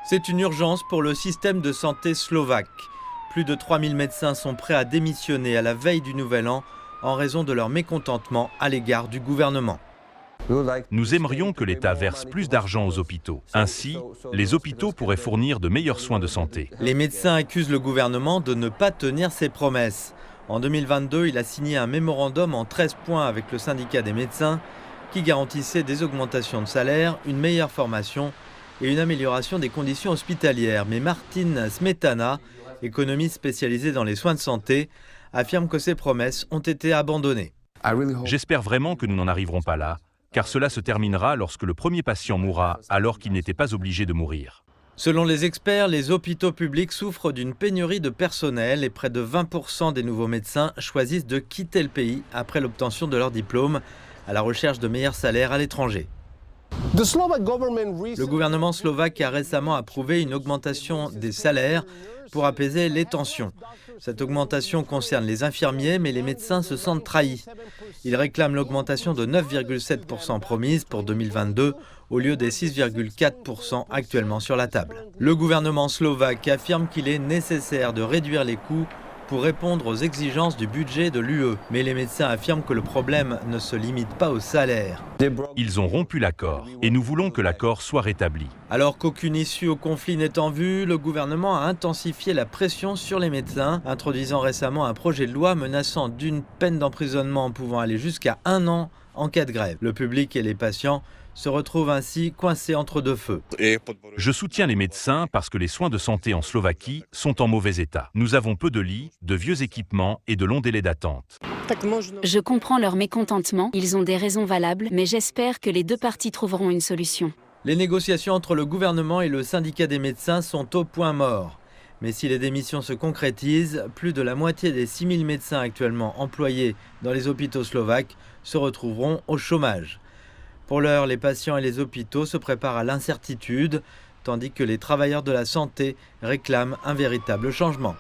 C'est une urgence pour le système de santé slovaque. Plus de 3000 médecins sont prêts à démissionner à la veille du Nouvel An en raison de leur mécontentement à l'égard du gouvernement. Nous aimerions que l'État verse plus d'argent aux hôpitaux. Ainsi, les hôpitaux pourraient fournir de meilleurs soins de santé. Les médecins accusent le gouvernement de ne pas tenir ses promesses. En 2022, il a signé un mémorandum en 13 points avec le syndicat des médecins qui garantissait des augmentations de salaire, une meilleure formation et une amélioration des conditions hospitalières. Mais Martin Smetana, économiste spécialisé dans les soins de santé, affirme que ces promesses ont été abandonnées. J'espère vraiment que nous n'en arriverons pas là, car cela se terminera lorsque le premier patient mourra alors qu'il n'était pas obligé de mourir. Selon les experts, les hôpitaux publics souffrent d'une pénurie de personnel et près de 20% des nouveaux médecins choisissent de quitter le pays après l'obtention de leur diplôme à la recherche de meilleurs salaires à l'étranger. Le gouvernement slovaque a récemment approuvé une augmentation des salaires pour apaiser les tensions. Cette augmentation concerne les infirmiers, mais les médecins se sentent trahis. Ils réclament l'augmentation de 9,7% promise pour 2022 au lieu des 6,4% actuellement sur la table. Le gouvernement slovaque affirme qu'il est nécessaire de réduire les coûts pour répondre aux exigences du budget de l'UE. Mais les médecins affirment que le problème ne se limite pas au salaire. Ils ont rompu l'accord et nous voulons que l'accord soit rétabli. Alors qu'aucune issue au conflit n'est en vue, le gouvernement a intensifié la pression sur les médecins, introduisant récemment un projet de loi menaçant d'une peine d'emprisonnement pouvant aller jusqu'à 1 an en cas de grève. Le public et les patients se retrouvent ainsi coincés entre deux feux. Je soutiens les médecins parce que les soins de santé en Slovaquie sont en mauvais état. Nous avons peu de lits, de vieux équipements et de longs délais d'attente. Je comprends leur mécontentement, ils ont des raisons valables, mais j'espère que les deux parties trouveront une solution. Les négociations entre le gouvernement et le syndicat des médecins sont au point mort. Mais si les démissions se concrétisent, plus de la moitié des 6000 médecins actuellement employés dans les hôpitaux slovaques se retrouveront au chômage. Pour l'heure, les patients et les hôpitaux se préparent à l'incertitude, tandis que les travailleurs de la santé réclament un véritable changement.